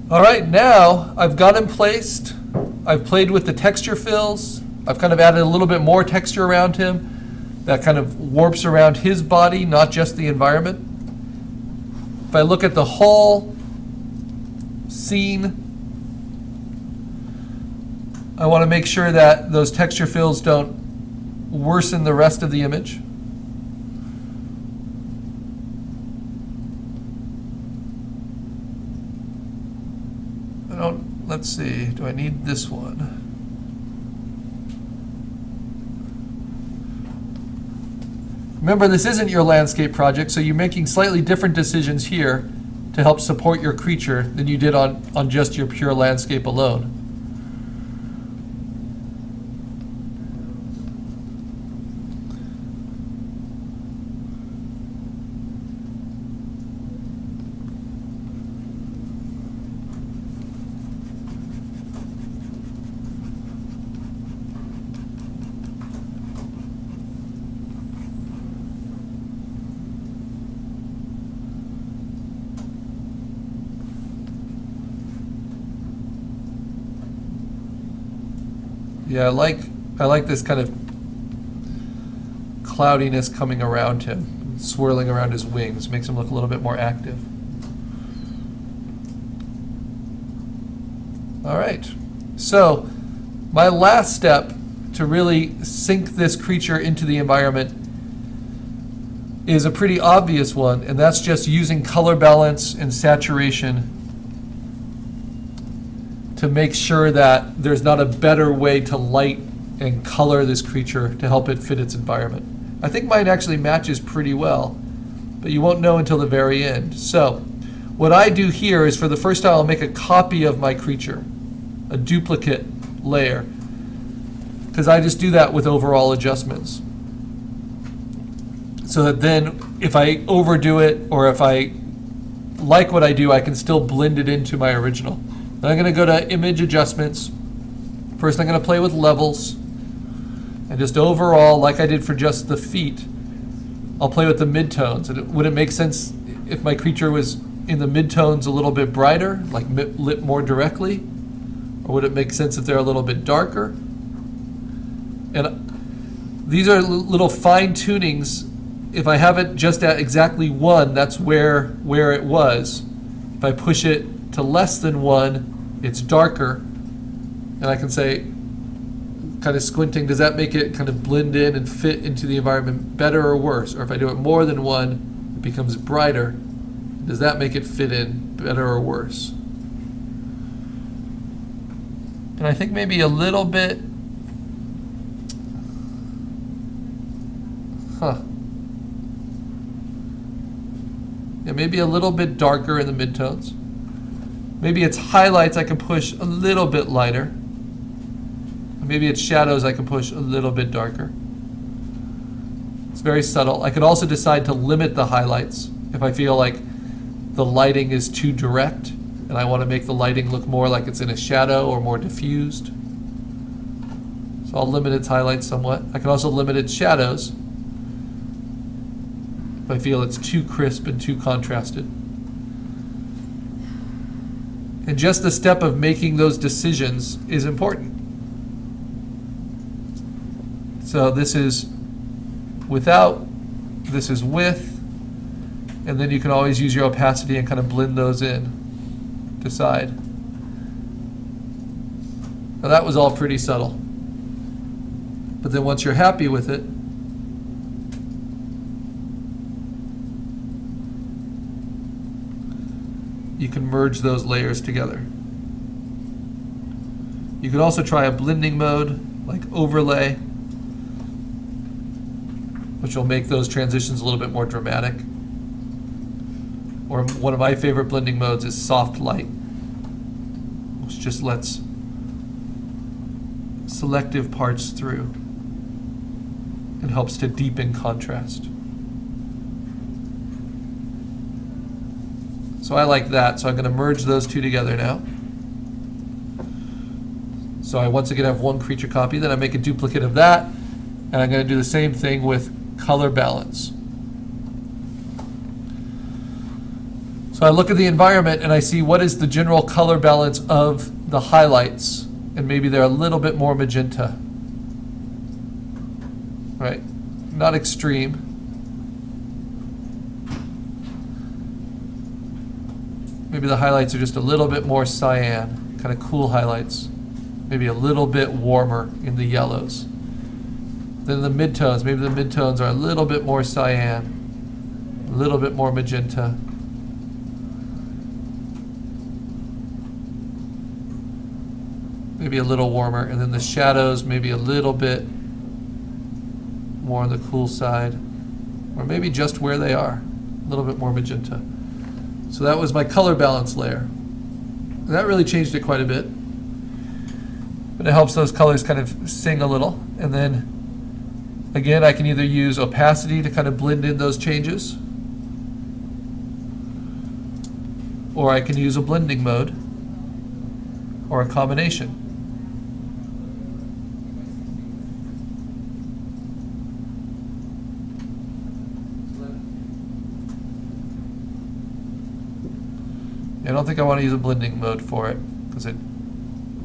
All right, now I've got him placed. I've played with the texture fills. I've kind of added a little bit more texture around him that kind of warps around his body, not just the environment. If I look at the whole scene, I want to make sure that those texture fills don't worsen the rest of the image. Let's see, do I need this one? Remember, this isn't your landscape project, so you're making slightly different decisions here to help support your creature than you did on just your pure landscape alone. Yeah, I like this kind of cloudiness coming around him, swirling around his wings, makes him look a little bit more active. All right, so my last step to really sink this creature into the environment is a pretty obvious one, and that's just using color balance and saturation to make sure that there's not a better way to light and color this creature to help it fit its environment. I think mine actually matches pretty well, but you won't know until the very end. So what I do here is, for the first time, I'll make a copy of my creature, a duplicate layer, because I just do that with overall adjustments. So that then if I overdo it, or if I like what I do, I can still blend it into my original. Then I'm going to go to image adjustments. First I'm going to play with levels, and just overall, like I did for just the feet, I'll play with the midtones. And would it make sense if my creature was in the midtones a little bit brighter, like lit more directly? Or would it make sense if they're a little bit darker? And these are little fine tunings. If I have it just at exactly 1, that's where it was. If I push it to less than 1, it's darker. And I can say, kind of squinting, does that make it kind of blend in and fit into the environment better or worse? Or if I do it more than 1, it becomes brighter. Does that make it fit in better or worse? And I think maybe a little bit, yeah, maybe a little bit darker in the midtones. Maybe its highlights I can push a little bit lighter. Maybe its shadows I can push a little bit darker. It's very subtle. I could also decide to limit the highlights if I feel like the lighting is too direct and I want to make the lighting look more like it's in a shadow or more diffused. So I'll limit its highlights somewhat. I can also limit its shadows if I feel it's too crisp and too contrasted. And just the step of making those decisions is important. So this is without, this is with, and then you can always use your opacity and kind of blend those in. Decide. Now that was all pretty subtle. But then once you're happy with it, you can merge those layers together. You could also try a blending mode like overlay, which will make those transitions a little bit more dramatic. Or one of my favorite blending modes is soft light, which just lets selective parts through and helps to deepen contrast. So I like that, so I'm going to merge those two together now. So I once again have one creature copy, then I make a duplicate of that, and I'm going to do the same thing with color balance. So I look at the environment and I see what is the general color balance of the highlights, and maybe they're a little bit more magenta, right? Not extreme. Maybe the highlights are just a little bit more cyan, kind of cool highlights. Maybe a little bit warmer in the yellows. Then the midtones, maybe the midtones are a little bit more cyan, a little bit more magenta. Maybe a little warmer, and then the shadows maybe a little bit more on the cool side, or maybe just where they are, a little bit more magenta. So that was my color balance layer. And that really changed it quite a bit. But it helps those colors kind of sing a little. And then, again, I can either use opacity to kind of blend in those changes, or I can use a blending mode, or a combination. I don't think I want to use a blending mode for it because it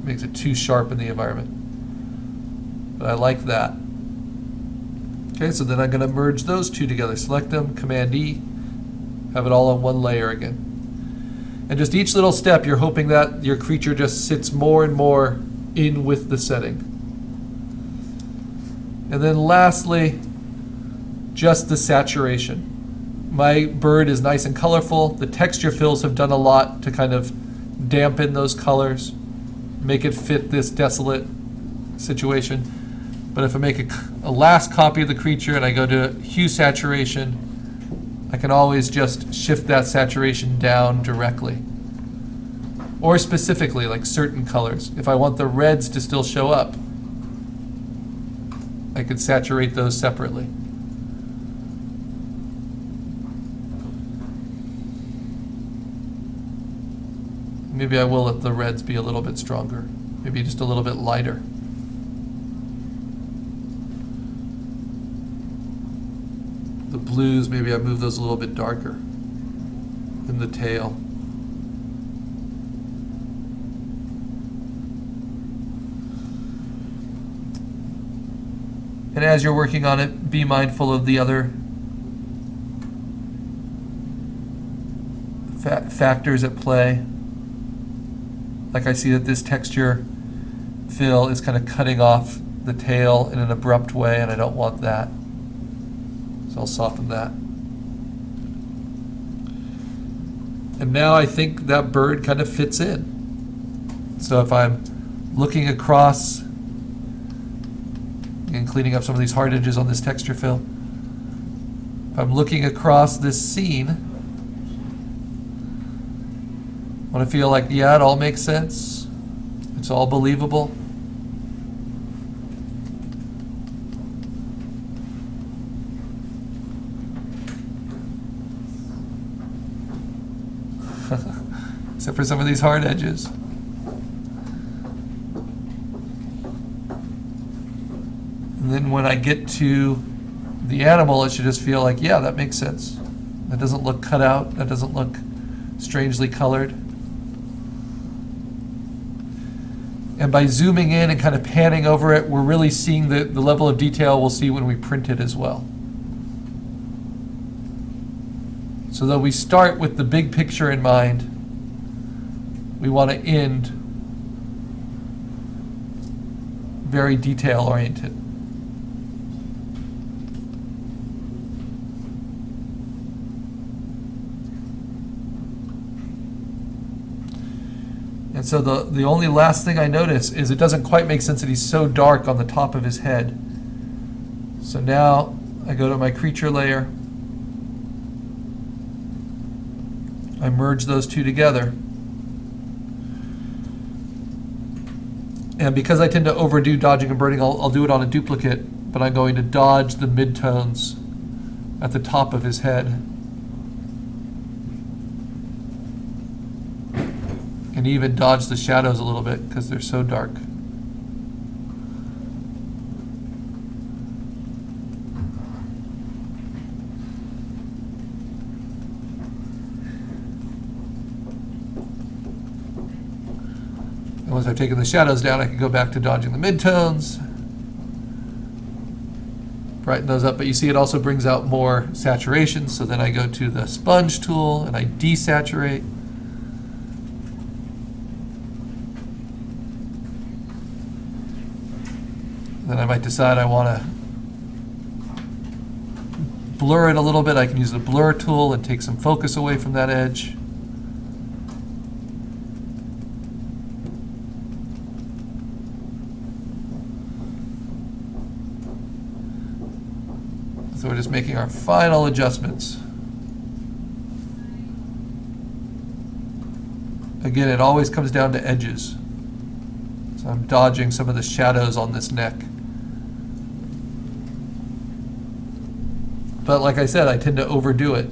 makes it too sharp in the environment. But I like that. Okay, so then I'm going to merge those two together. Select them, Command E, have it all on one layer again. And just each little step, you're hoping that your creature just sits more and more in with the setting. And then lastly, just the saturation. My bird is nice and colorful. The texture fills have done a lot to kind of dampen those colors, make it fit this desolate situation. But if I make a last copy of the creature and I go to hue saturation, I can always just shift that saturation down directly. Or specifically, like certain colors. If I want the reds to still show up, I could saturate those separately. Maybe I will let the reds be a little bit stronger. Maybe just a little bit lighter. The blues, maybe I move those a little bit darker in the tail. And as you're working on it, be mindful of the other factors at play. Like I see that this texture fill is kind of cutting off the tail in an abrupt way, and I don't want that. So I'll soften that. And now I think that bird kind of fits in. So if I'm looking across and cleaning up some of these hard edges on this texture fill, if I'm looking across this scene, I want to feel like, yeah, it all makes sense. It's all believable. Except for some of these hard edges. And then when I get to the animal, it should just feel like, yeah, that makes sense. That doesn't look cut out. That doesn't look strangely colored. And by zooming in and kind of panning over it, we're really seeing the level of detail we'll see when we print it as well. So though we start with the big picture in mind, we want to end very detail oriented. And so the only last thing I notice is it doesn't quite make sense that he's so dark on the top of his head. So now I go to my creature layer. I merge those two together. And because I tend to overdo dodging and burning, I'll do it on a duplicate, but I'm going to dodge the midtones at the top of his head. And even dodge the shadows a little bit because they're so dark. And once I've taken the shadows down, I can go back to dodging the midtones, brighten those up, but you see it also brings out more saturation, so then I go to the sponge tool and I desaturate. Then I might decide I want to blur it a little bit. I can use the blur tool and take some focus away from that edge. So we're just making our final adjustments. Again, it always comes down to edges. So I'm dodging some of the shadows on this neck. But like I said, I tend to overdo it.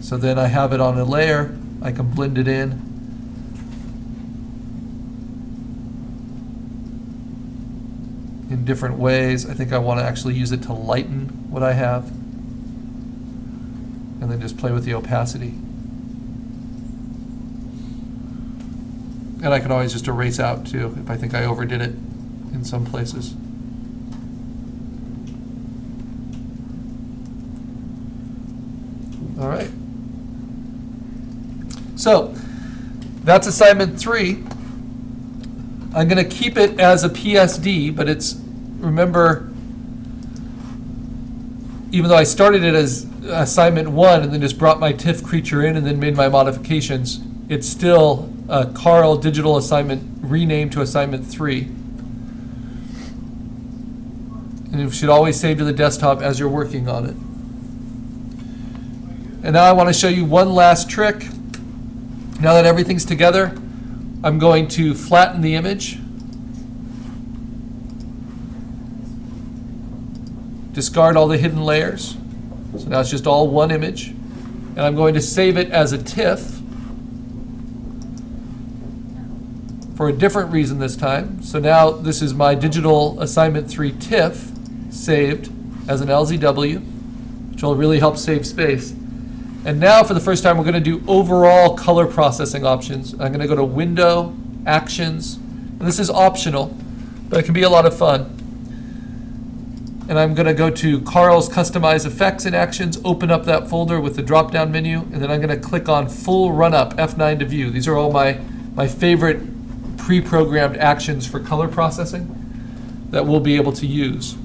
So then I have it on a layer, I can blend it in. In different ways. I think I want to actually use it to lighten what I have. And then just play with the opacity. And I can always just erase out too if I think I overdid it in some places. All right. So that's assignment 3. I'm going to keep it as a PSD, but it's, remember, even though I started it as assignment 1 and then just brought my TIFF creature in and then made my modifications, it's still a Carl digital assignment renamed to assignment 3. And you should always save to the desktop as you're working on it. And now I want to show you one last trick. Now that everything's together, I'm going to flatten the image. Discard all the hidden layers. So now it's just all one image. And I'm going to save it as a TIFF for a different reason this time. So now this is my digital assignment 3 TIFF saved as an LZW, which will really help save space. And now for the first time, we're going to do overall color processing options. I'm going to go to Window, Actions, and this is optional, but it can be a lot of fun. And I'm going to go to Carl's Customize Effects and Actions, open up that folder with the drop-down menu, and then I'm going to click on Full Run-Up, F9 to view. These are all my favorite pre-programmed actions for color processing that we'll be able to use.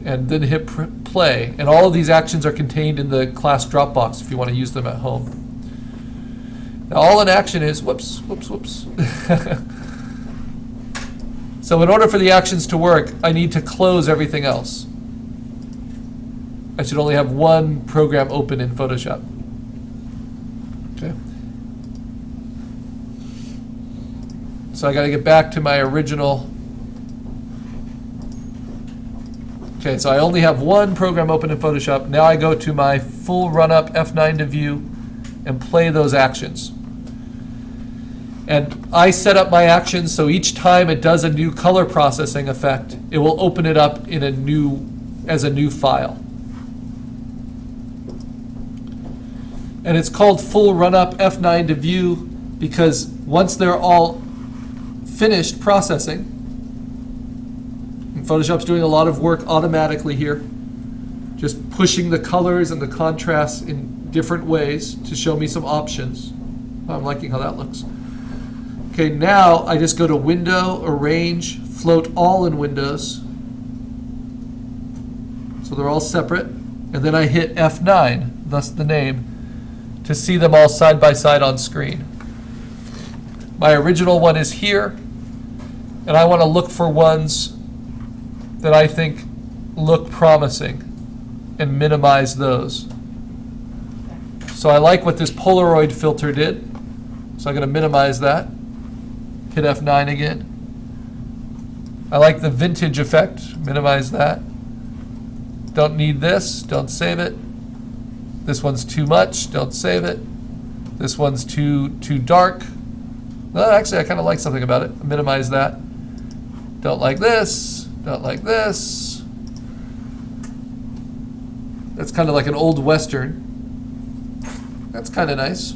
And then hit play. And all of these actions are contained in the class Dropbox if you want to use them at home. Now all in action is, whoops. So in order for the actions to work, I need to close everything else. I should only have one program open in Photoshop. Okay. So I got to get back to my original. Okay, so I only have one program open in Photoshop. Now I go to my full run-up F9 to view and play those actions. And I set up my actions so each time it does a new color processing effect, it will open it up in as a new file. And it's called full run-up F9 to view because once they're all finished processing, Photoshop's doing a lot of work automatically here, just pushing the colors and the contrasts in different ways to show me some options. I'm liking how that looks. Okay, now I just go to Window, Arrange, Float All in Windows. So they're all separate. And then I hit F9, thus the name, to see them all side by side on screen. My original one is here, and I want to look for ones that I think look promising and minimize those. So I like what this Polaroid filter did. So I'm going to minimize that. Hit F9 again. I like the vintage effect. Minimize that. Don't need this. Don't save it. This one's too much. Don't save it. This one's too dark. Well, actually, I kind of like something about it. Minimize that. Don't like this. Don't like this. That's kind of like an old Western. That's kind of nice.